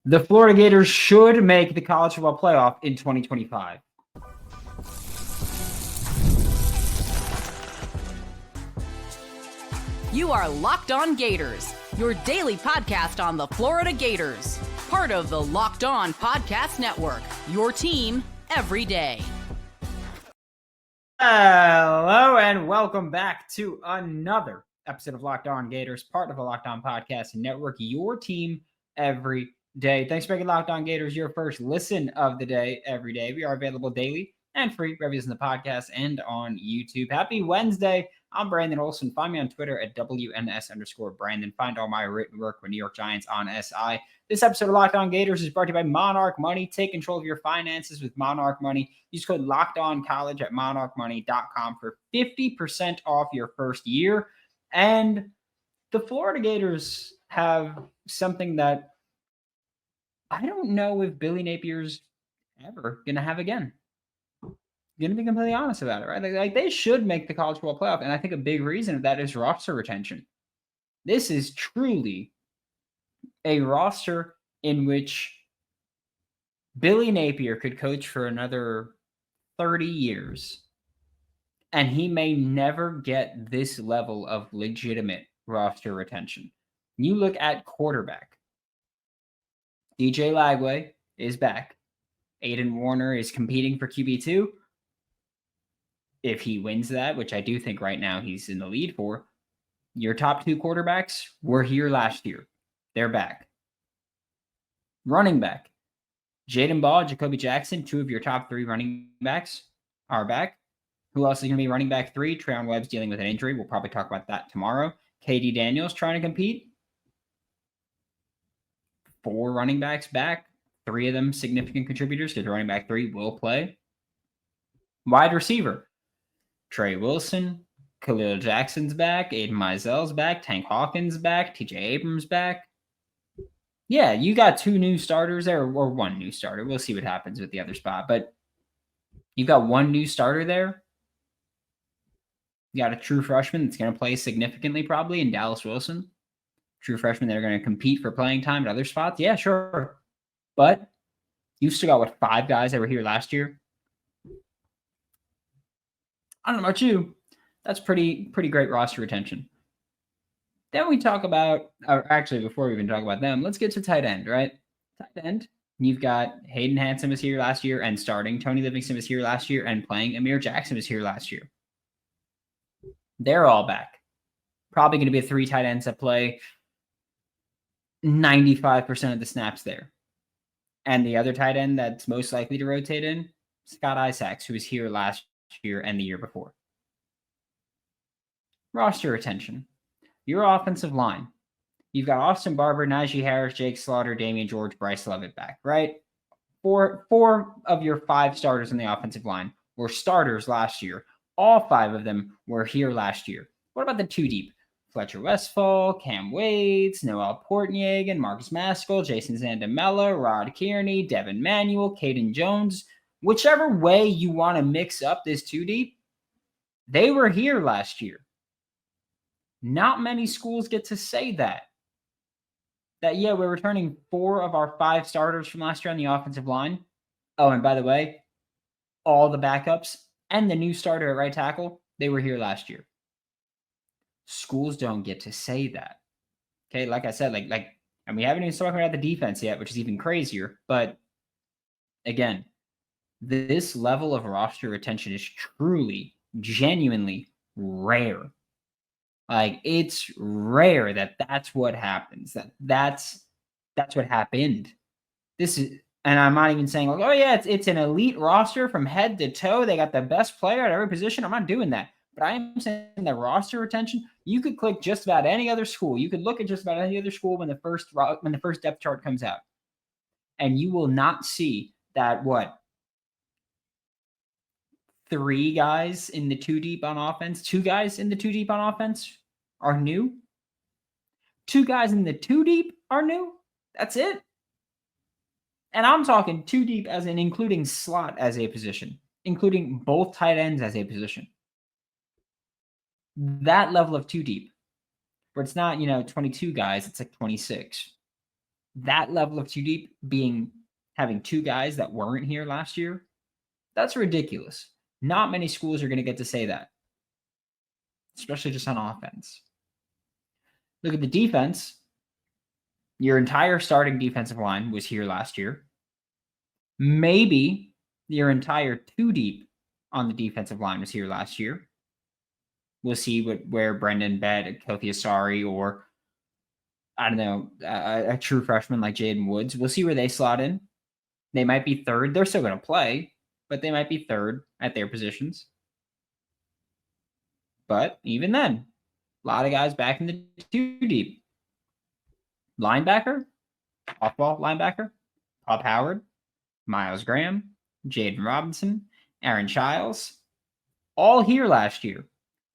The Florida Gators should make the college football playoff in 2025. You are Locked On Gators, your daily podcast on the Florida Gators. Part of the Locked On Podcast Network, your team every day. Hello and welcome back to another episode of Locked On Gators, part of the Locked On Podcast Network, your team every day. Thanks for making Locked On Gators your first listen of the day every day. We are available daily and free reviews in the podcast and on YouTube. Happy Wednesday. I'm Brandon Olsen. Find me on Twitter at WNS_Brandon. Find all my written work with New York Giants on SI. This episode of Locked On Gators is brought to you by Monarch Money. Take control of your finances with Monarch Money. Use code LOCKEDONCollege at monarchmoney.com for 50% off your first year. And the Florida Gators have something that I don't know if Billy Napier's ever going to have again. Going to be completely honest about it, right? Like they should make the college football playoff. And I think a big reason of that is roster retention. This is truly a roster in which Billy Napier could coach for another 30 years. And he may never get this level of legitimate roster retention. You look at quarterback. DJ Lagway is back. Aiden Warner is competing for QB2. If he wins that, which I do think right now he's in the lead for, your top two quarterbacks were here last year. They're back. Running back. Jaden Ball, Jacoby Jackson, two of your top three running backs are back. Who else is going to be running back three? Treon Webb's dealing with an injury. We'll probably talk about that tomorrow. KD Daniels trying to compete. 4 running backs back. 3 of them significant contributors because running back 3 will play. Wide receiver. Trey Wilson, Khalil Jackson's back, Aiden Mizell's back, Tank Hawkins back, TJ Abrams back. Yeah, you got 2 new starters there, or 1 new starter. We'll see what happens with the other spot. But you've got 1 new starter there. You got a true freshman that's going to play significantly probably in Dallas Wilson. True freshmen that are going to compete for playing time at other spots. Yeah, sure. But you've still got, 5 guys that were here last year? I don't know about you. That's pretty great roster retention. Then we talk about, or actually before we even talk about them, let's get to tight end, right? Tight end. You've got Hayden Hansen was here last year and starting. Tony Livingston was here last year and playing. Amir Jackson was here last year. They're all back. Probably going to be 3 tight ends that play 95% of the snaps there. And the other tight end that's most likely to rotate in, Scott Isaacs, who was here last year and the year before. Roster retention. Your offensive line. You've got Austin Barber, Najee Harris, Jake Slaughter, Damian George, Bryce Levitt back, right? 4 of your 5 starters on the offensive line were starters last year. All 5 of them were here last year. What about the 2 deep? Fletcher Westphal, Cam Wades, Noel Portniagan, Marcus Maskell, Jason Zandamela, Rod Kearney, Devin Manuel, Caden Jones. Whichever way you want to mix up this 2 deep, they were here last year. Not many schools get to say that. Yeah, we're returning 4 of our 5 starters from last year on the offensive line. Oh, and by the way, all the backups and the new starter at right tackle, they were here last year. Schools don't get to say that. Okay, like I said, and we haven't even spoken about the defense yet, which is even crazier. But again, this level of roster retention is truly, genuinely rare. It's rare that's what happens. That's what happened. This is, and I'm not even saying oh yeah, it's an elite roster from head to toe. They got the best player at every position. I'm not doing that. But I am saying the roster retention, you could click just about any other school. You could look at just about any other school when the first depth chart comes out. And you will not see that 3 guys in the 2 deep on offense, 2 guys in the 2 deep on offense are new. 2 guys in the 2 deep are new. That's it. And I'm talking 2 deep as in including slot as a position, including both tight ends as a position. That level of 2 deep, where it's not, 22 guys, it's like 26. that level of too deep having two guys that weren't here last year, that's ridiculous. Not many schools are going to get to say that, especially just on offense. Look at the defense. Your entire starting defensive line was here last year. Maybe your entire too deep on the defensive line was here last year. We'll see where Brendan Bed, Kofi Asari, or I don't know, a true freshman like Jaden Woods. We'll see where they slot in. They might be third. They're still going to play, but they might be third at their positions. But even then, a lot of guys back in the too deep. Linebacker, off-ball linebacker, Bob Howard, Miles Graham, Jaden Robinson, Aaron Childs, all here last year.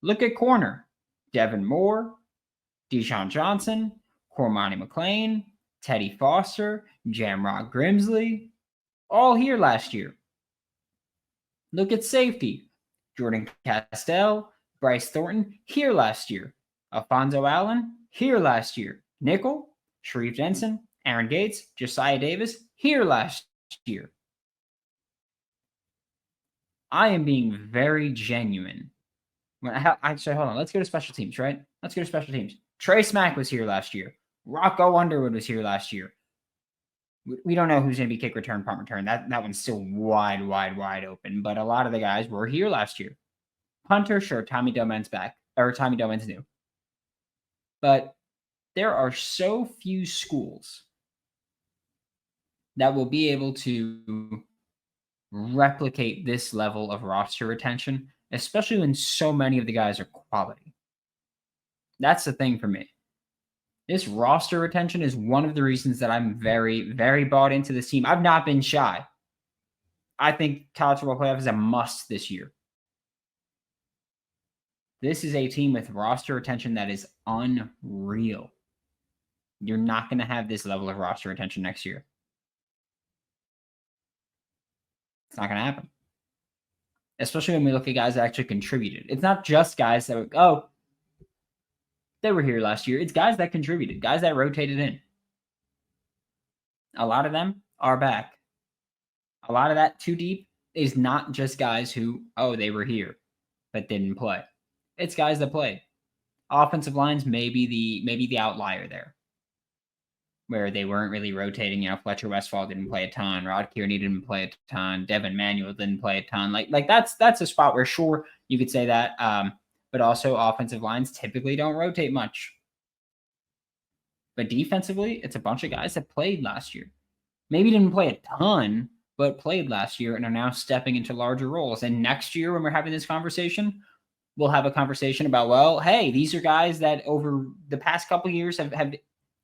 Look at corner. Devin Moore, Deshaun Johnson, Cormani McLean, Teddy Foster, Jamrock Grimsley, all here last year. Look at safety. Jordan Castell, Bryce Thornton, here last year. Alfonso Allen, here last year. Nickel, Sharif Denson, Aaron Gates, Josiah Davis, here last year. I am being very genuine. Actually, hold on. Let's go to special teams, right? Let's go to special teams. Trey Smack was here last year. Rocco Underwood was here last year. We don't know who's going to be kick return, punt return. That one's still wide open. But a lot of the guys were here last year. Punter, sure, Tommy Doman's back. Or Tommy Doman's new. But there are so few schools that will be able to replicate this level of roster retention, especially when so many of the guys are quality. That's the thing for me. This roster retention is one of the reasons that I'm very, very bought into this team. I've not been shy. I think college football playoff is a must this year. This is a team with roster retention that is unreal. You're not going to have this level of roster retention next year. It's not going to happen. Especially when we look at guys that actually contributed. It's not just guys that were, they were here last year. It's guys that contributed, guys that rotated in. A lot of them are back. A lot of that too deep is not just guys who, they were here, but didn't play. It's guys that played. Offensive lines may be the outlier there, where they weren't really rotating. Fletcher Westfall didn't play a ton. Rod Kearney didn't play a ton. Devin Manuel didn't play a ton. Like that's a spot where sure you could say that. But also offensive lines typically don't rotate much. But defensively, it's a bunch of guys that played last year. Maybe didn't play a ton, but played last year and are now stepping into larger roles. And next year when we're having this conversation, we'll have a conversation about, hey, these are guys that over the past couple of years have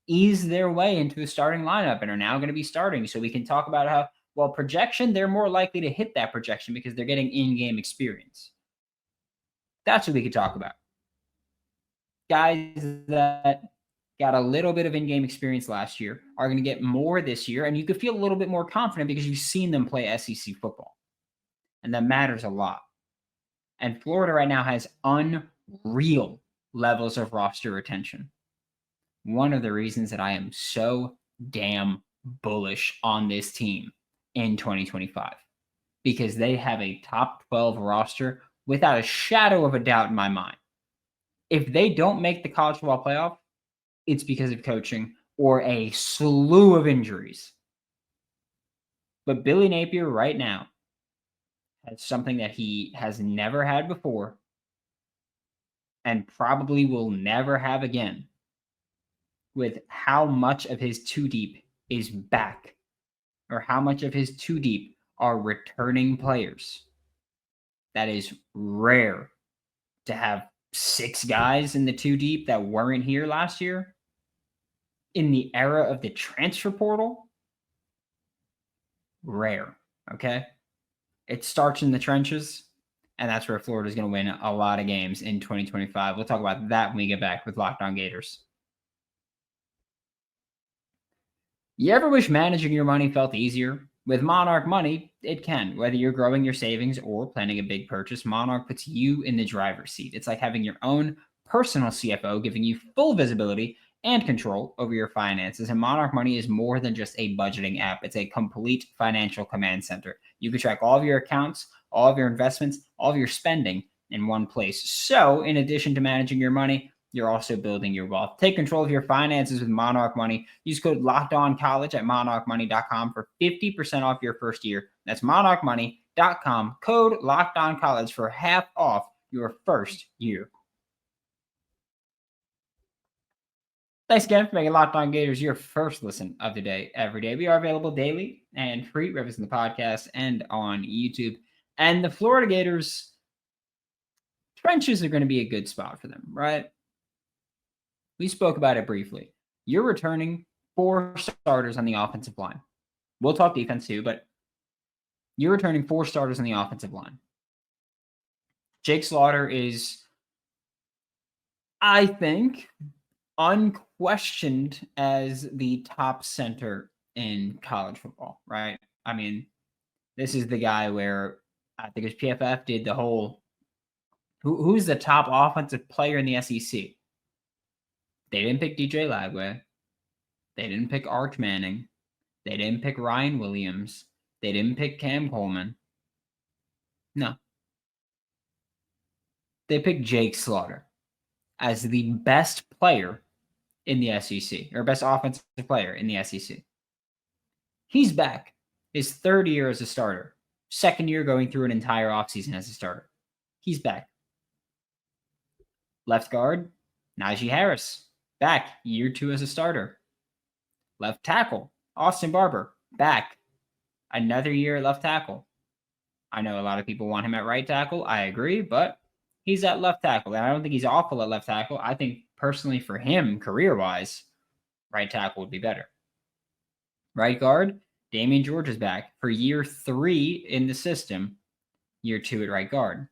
eased their way into the starting lineup and are now going to be starting. So we can talk about how, projection, they're more likely to hit that projection because they're getting in-game experience. That's what we could talk about. Guys that got a little bit of in-game experience last year are going to get more this year, and you could feel a little bit more confident because you've seen them play SEC football. And that matters a lot. And Florida right now has unreal levels of roster retention. One of the reasons that I am so damn bullish on this team in 2025, because they have a top 12 roster without a shadow of a doubt in my mind. If they don't make the college football playoff, it's because of coaching or a slew of injuries. But Billy Napier right now has something that he has never had before and probably will never have again, with how much of his too deep is back, or how much of his too deep are returning players. That is rare to have 6 guys in the too deep that weren't here last year. In the era of the transfer portal, rare, okay? It starts in the trenches, and that's where Florida's going to win a lot of games in 2025. We'll talk about that when we get back with Locked On Gators. You ever wish managing your money felt easier? With Monarch Money, it can. Whether you're growing your savings or planning a big purchase, Monarch puts you in the driver's seat. It's like having your own personal CFO, giving you full visibility and control over your finances. And Monarch Money is more than just a budgeting app. It's a complete financial command center. You can track all of your accounts, all of your investments, all of your spending in one place. So in addition to managing your money, you're also building your wealth. Take control of your finances with Monarch Money. Use code LOCKEDONCollege at monarchmoney.com for 50% off your first year. That's monarchmoney.com. Code LOCKEDONCollege for half off your first year. Thanks again for making Locked On Gators your first listen of the day every day. We are available daily and free, wherever in the podcast and on YouTube. And the Florida Gators, trenches are going to be a good spot for them, right? We spoke about it briefly. You're returning 4 starters on the offensive line. We'll talk defense too, but you're returning 4 starters on the offensive line. Jake Slaughter is, I think, unquestioned as the top center in college football, right? I mean, this is the guy where I think his PFF did the whole, who's the top offensive player in the SEC? They didn't pick DJ Lagway. They didn't pick Arch Manning. They didn't pick Ryan Williams. They didn't pick Cam Coleman. No. They picked Jake Slaughter as the best player in the SEC, or best offensive player in the SEC. He's back. His 3rd year as a starter. 2nd year going through an entire offseason as a starter. He's back. Left guard, Najee Harris. Back. Year 2 as a starter. Left tackle, Austin Barber. Back. Another year at left tackle. I know a lot of people want him at right tackle. I agree, but he's at left tackle. And I don't think he's awful at left tackle. I think personally for him, career-wise, right tackle would be better. Right guard, Damian George is back for year 3 in the system, year 2 at right guard.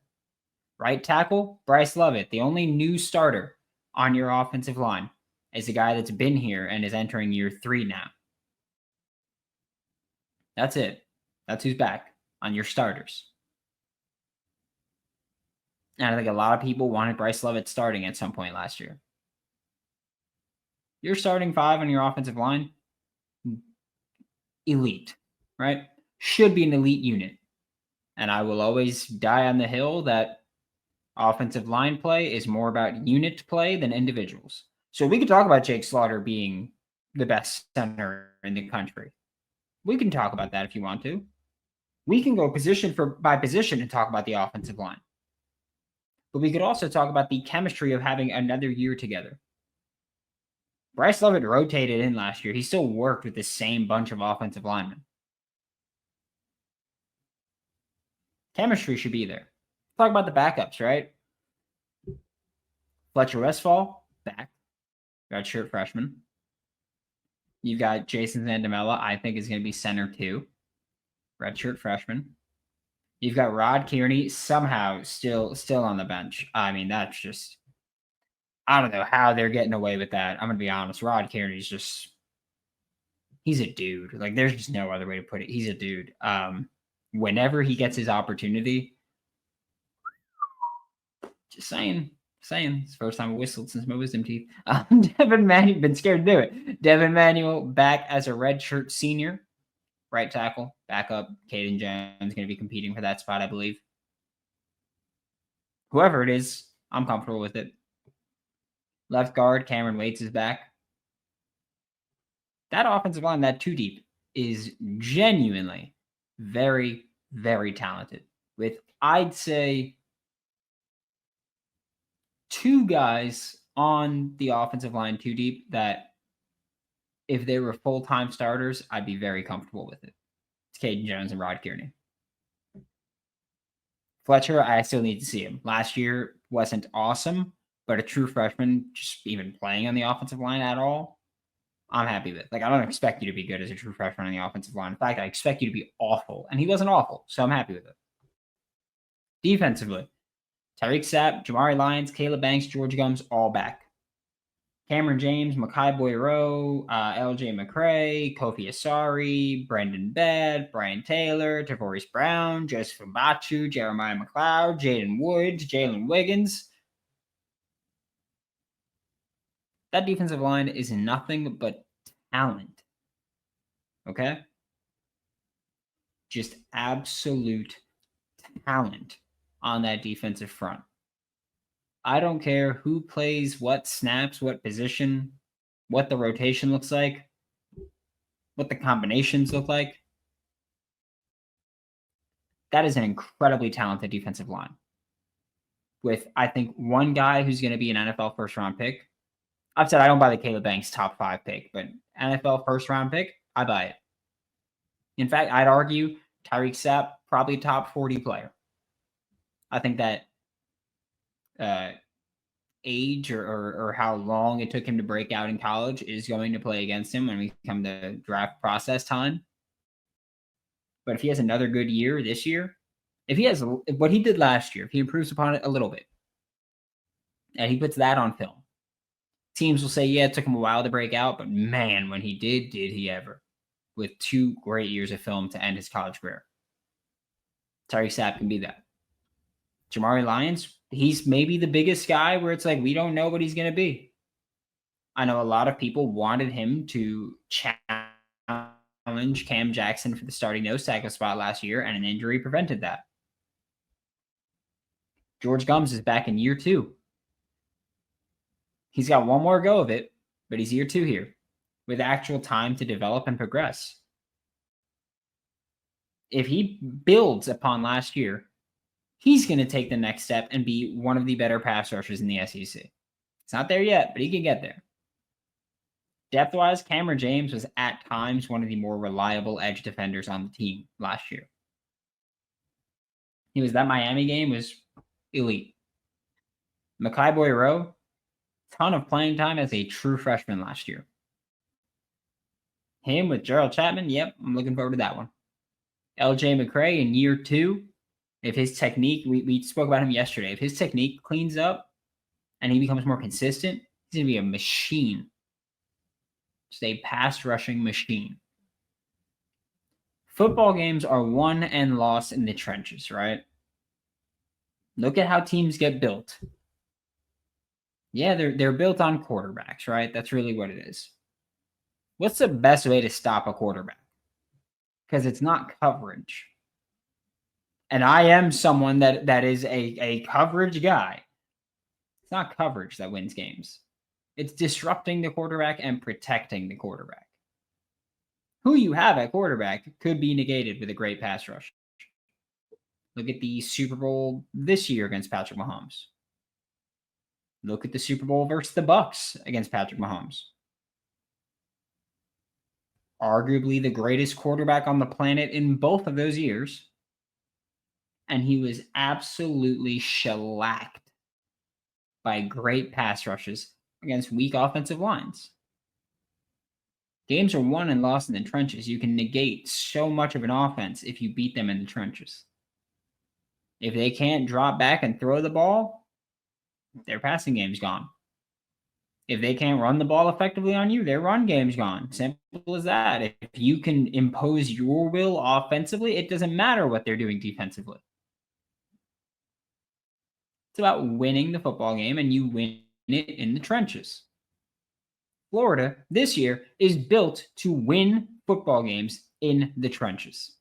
Right tackle, Bryce Lovett, the only new starter on your offensive line, is a guy that's been here and is entering year 3 now. That's it. That's who's back on your starters. And I think a lot of people wanted Bryce Lovett starting at some point last year. You're starting 5 on your offensive line. Elite, right? Should be an elite unit. And I will always die on the hill that offensive line play is more about unit play than individuals. So we could talk about Jake Slaughter being the best center in the country. We can talk about that if you want to. We can go position by position and talk about the offensive line. But we could also talk about the chemistry of having another year together. Bryce Lovett rotated in last year. He still worked with the same bunch of offensive linemen. Chemistry should be there. Talk about the backups, right? Fletcher Westphal, back. Redshirt freshman. You've got Jason Zandamela, I think is going to be center 2. Redshirt freshman. You've got Rod Kearney, somehow still on the bench. I mean, that's just, I don't know how they're getting away with that. I'm going to be honest. Rod Kearney's just, he's a dude. Like, there's just no other way to put it. He's a dude. Whenever he gets his opportunity, just saying. It's the first time I whistled since my wisdom teeth. Devin Manuel, been scared to do it. Devin Manuel back as a redshirt senior. Right tackle, backup. Caden Jones going to be competing for that spot, I believe. Whoever it is, I'm comfortable with it. Left guard, Cameron Waits is back. That offensive line, that 2 deep, is genuinely very, very talented. With, I'd say, 2 guys on the offensive line 2 deep that if they were full-time starters, I'd be very comfortable with it. It's Caden Jones and Rod Kearney. Fletcher, I still need to see him. Last year wasn't awesome, but a true freshman, just even playing on the offensive line at all, I'm happy with. Like, I don't expect you to be good as a true freshman on the offensive line. In fact, I expect you to be awful. And he wasn't awful, so I'm happy with it. Defensively, Tyreek Sapp, Jamari Lyons, Caleb Banks, George Gums, all back. Cameron James, Makai Boyero, LJ McCray, Kofi Asari, Brendan Bed, Brian Taylor, Tavoris Brown, Joseph Mbachu, Jeremiah McLeod, Jaden Woods, Jalen Wiggins. That defensive line is nothing but talent. Okay? Just absolute talent on that defensive front. I don't care who plays what snaps, what position, what the rotation looks like, what the combinations look like. That is an incredibly talented defensive line. With, I think, one guy who's going to be an NFL first-round pick. I've said I don't buy the Caleb Banks top 5 pick, but NFL first-round pick, I buy it. In fact, I'd argue Tyreek Sapp, probably top 40 player. I think that age or how long it took him to break out in college is going to play against him when we come to draft process time. But if he has another good year this year, if he has what he did last year, if he improves upon it a little bit, and he puts that on film, teams will say, yeah, it took him a while to break out, but man, when he did he ever? With 2 great years of film to end his college career. Tyreek Sapp can be that. Jamari Lyons, he's maybe the biggest guy where it's like, we don't know what he's going to be. I know a lot of people wanted him to challenge Cam Jackson for the starting nose tackle spot last year, and an injury prevented that. George Gums is back in year 2. He's got one more go of it, but he's year 2 here with actual time to develop and progress. If he builds upon last year, he's going to take the next step and be one of the better pass rushers in the SEC. It's not there yet, but he can get there. Depth-wise, Cameron James was at times one of the more reliable edge defenders on the team last year. That Miami game was elite. Mekhi Boyero, ton of playing time as a true freshman last year. Him with Gerald Chapman, yep, I'm looking forward to that one. LJ McCray in year 2, if his technique, we spoke about him yesterday, if his technique cleans up and he becomes more consistent, he's going to be a machine. Just a pass rushing machine. Football games are won and lost in the trenches, right? Look at how teams get built. Yeah, they're built on quarterbacks, right? That's really what it is. What's the best way to stop a quarterback? Because it's not coverage. And I am someone that is a coverage guy. It's not coverage that wins games. It's disrupting the quarterback and protecting the quarterback. Who you have at quarterback could be negated with a great pass rush. Look at the Super Bowl this year against Patrick Mahomes. Look at the Super Bowl versus the Bucs against Patrick Mahomes. Arguably the greatest quarterback on the planet in both of those years. And he was absolutely shellacked by great pass rushes against weak offensive lines. Games are won and lost in the trenches. You can negate so much of an offense if you beat them in the trenches. If they can't drop back and throw the ball, their passing game's gone. If they can't run the ball effectively on you, their run game's gone. Simple as that. If you can impose your will offensively, it doesn't matter what they're doing defensively. It's about winning the football game, and you win it in the trenches. Florida this year is built to win football games in the trenches.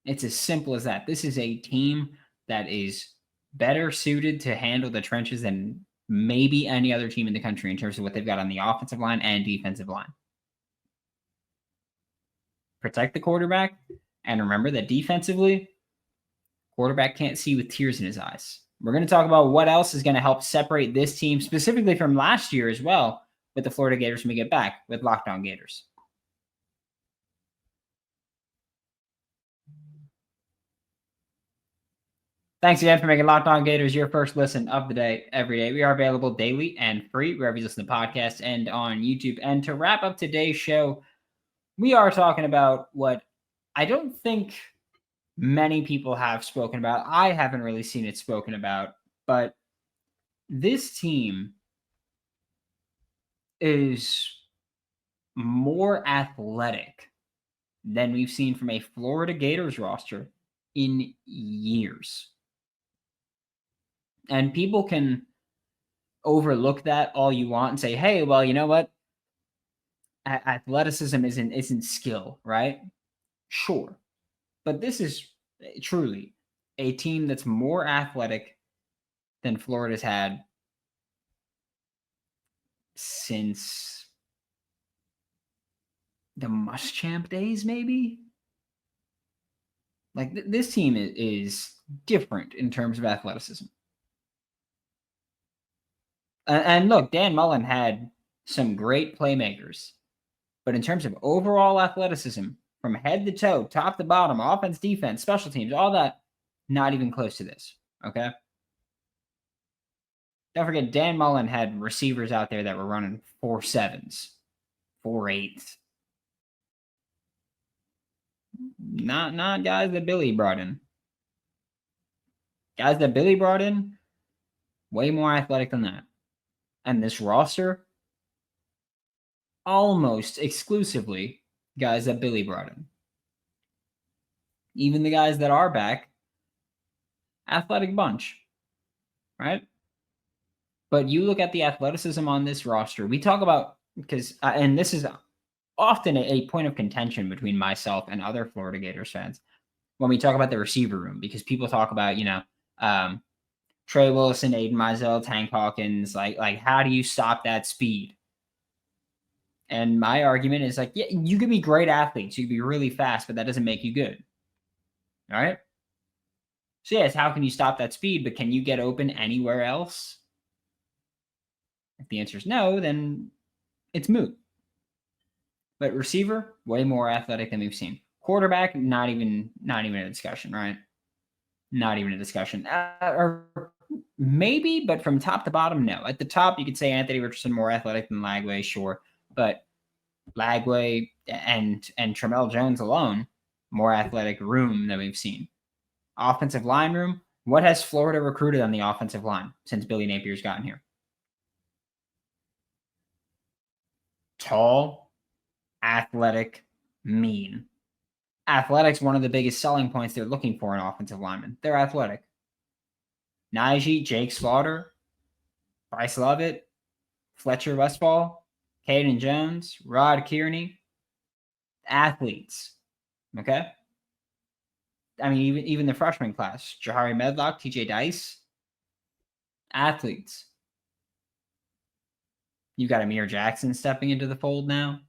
It's as simple as that. This is a team that is better suited to handle the trenches than maybe any other team in the country in terms of what they've got on the offensive line and defensive line. Protect the quarterback, and remember that defensively, quarterback can't see with tears in his eyes. We're going to talk about what else is going to help separate this team specifically from last year as well with the Florida Gators when we get back with Locked On Gators. Thanks again for making Locked On Gators your first listen of the day every day. We are available daily and free wherever you listen to podcasts and on YouTube. And to wrap up today's show, we are talking about what I don't think many people have spoken about. I haven't really seen it spoken about, but this team is more athletic than we've seen from a Florida Gators roster in years. And people can overlook that all you want and say, hey, well, you know what? Athleticism isn't skill, right? Sure. But this is truly a team that's more athletic than Florida's had since the Muschamp days, maybe? Like, this team is different in terms of athleticism. And look, Dan Mullen had some great playmakers. But in terms of overall athleticism, from head to toe, top to bottom, offense, defense, special teams, all that, not even close to this, okay? Don't forget, Dan Mullen had receivers out there that were running 4.7s, 4.8s. Not guys that Billy brought in. Guys that Billy brought in, way more athletic than that. And this roster, almost exclusively guys that Billy brought in. Even the guys that are back, athletic bunch, right? But you look at the athleticism on this roster. We talk about, because, and this is often a point of contention between myself and other Florida Gators fans when we talk about the receiver room, because people talk about, Trey Wilson, Aiden Mizell, Tank Hawkins, like how do you stop that speed? And my argument is like, yeah, you can be great athletes. You can be really fast, but that doesn't make you good. All right? So yes, how can you stop that speed, but can you get open anywhere else? If the answer is no, then it's moot. But receiver, way more athletic than we've seen. Quarterback, not even a discussion, right? Not even a discussion. Or maybe, but from top to bottom, no. At the top, you could say Anthony Richardson more athletic than Lagway, sure. But Lagway and Tramel Jones alone, more athletic room than we've seen. Offensive line room, what has Florida recruited on the offensive line since Billy Napier's gotten here? Tall, athletic, mean. Athletics, one of the biggest selling points they're looking for in offensive linemen. They're athletic. Najee, Jake Slaughter, Bryce Lovett, Fletcher Westfall, Caden Jones, Rod Kearney. Athletes. Okay? I mean, even the freshman class. Jahari Medlock, TJ Dice. Athletes. You got Amir Jackson stepping into the fold now.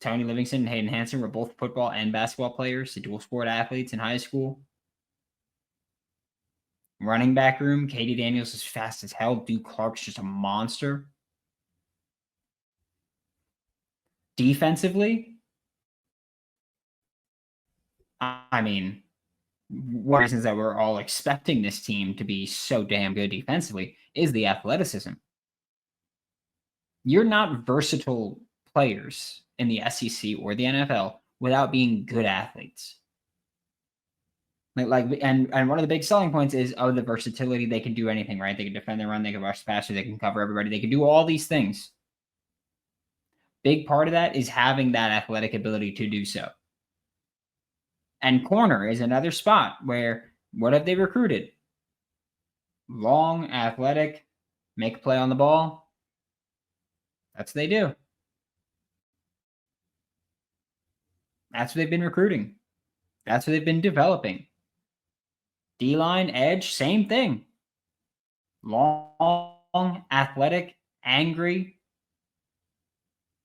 Tony Livingston and Hayden Hansen were both football and basketball players, the dual sport athletes in high school. Running back room, Katie Daniels is fast as hell. Duke Clark's just a monster. Defensively, I mean, one of the reasons that we're all expecting this team to be so damn good defensively is the athleticism. You're not versatile players in the SEC or the NFL without being good athletes. And one of the big selling points is, the versatility. They can do anything, right? They can defend the run, they can rush the passer, they can cover everybody, they can do all these things. Big part of that is having that athletic ability to do so. And corner is another spot where, what have they recruited? Long, athletic, make a play on the ball. That's what they do. That's what they've been recruiting. That's what they've been developing. D-line, edge, same thing. Long, athletic, angry.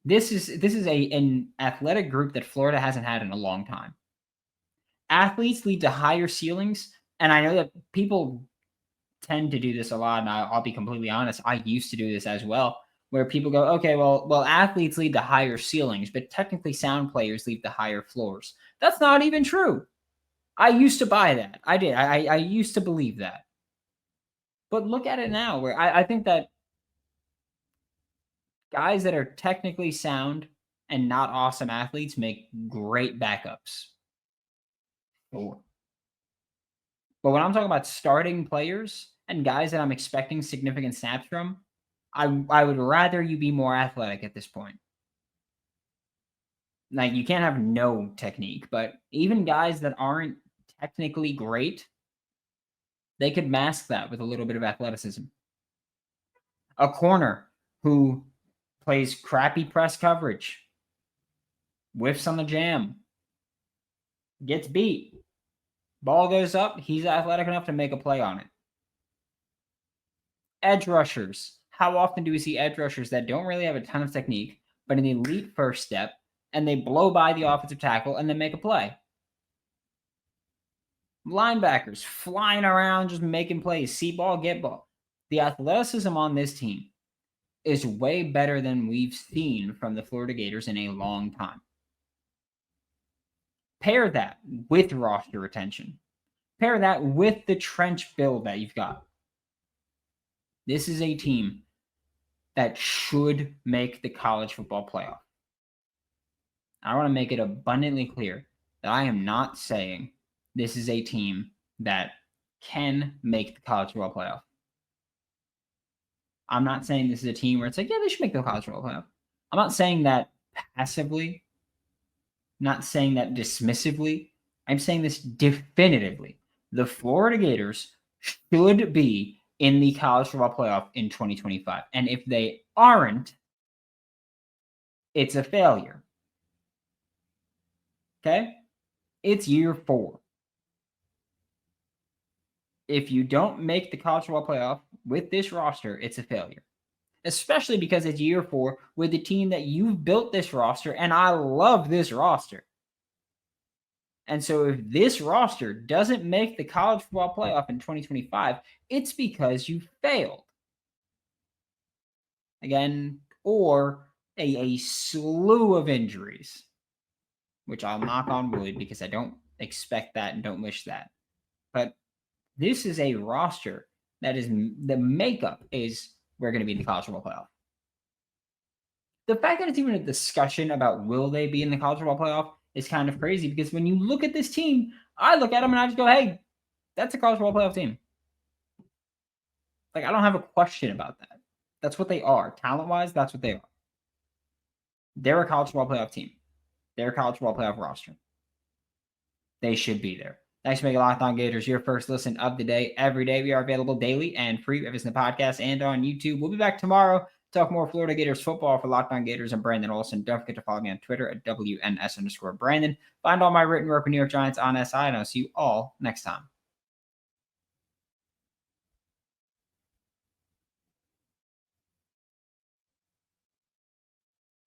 This is an athletic group that Florida hasn't had in a long time. Athletes lead to higher ceilings, and I know that people tend to do this a lot, and I'll be completely honest, I used to do this as well, where people go, okay, well, athletes lead to higher ceilings, but technically sound players lead to higher floors. That's not even true. I used to buy that. I did. I used to believe that. But look at it now, where I think that guys that are technically sound and not awesome athletes make great backups. Sure. But when I'm talking about starting players and guys that I'm expecting significant snaps from, I would rather you be more athletic at this point. Like, you can't have no technique, but even guys that aren't technically great, They could mask that with a little bit of athleticism. A corner who plays crappy press coverage, whiffs on the jam, gets beat, ball goes up, he's athletic enough to make a play on it. Edge rushers. How often do we see edge rushers that don't really have a ton of technique, but an elite first step, and they blow by the offensive tackle and then make a play? Linebackers flying around, just making plays. See ball, get ball. The athleticism on this team is way better than we've seen from the Florida Gators in a long time. Pair that with roster retention. Pair that with the trench build that you've got. This is a team that should make the college football playoff. I want to make it abundantly clear that I am not saying this is a team that can make the college football playoff. I'm not saying this is a team where it's like, yeah, they should make the college football playoff. I'm not saying that passively, not saying that dismissively. I'm saying this definitively. The Florida Gators should be in the college football playoff in 2025. And if they aren't, it's a failure. Okay? It's year 4. If you don't make the college football playoff with this roster, it's a failure. Especially because it's year 4 with the team that you've built this roster, and I love this roster. And so if this roster doesn't make the college football playoff in 2025, it's because you failed. Again, or a slew of injuries, which I'll knock on wood because I don't expect that and don't wish that. But this is a roster that is, the makeup is, we're going to be in the college football playoff. The fact that it's even a discussion about will they be in the college football playoff is kind of crazy, because when you look at this team, I look at them and I just go, hey, that's a college football playoff team. Like, I don't have a question about that. That's what they are. Talent-wise, that's what they are. They're a college football playoff team. They're a college football playoff roster. They should be there. Thanks for making Locked On Gators your first listen of the day. Every day we are available daily and free if it's in the podcast and on YouTube. We'll be back tomorrow to talk more Florida Gators football for Locked On Gators and Brandon Olsen. Don't forget to follow me on Twitter at WNS_Brandon. Find all my written work with New York Giants on SI, and I'll see you all next time.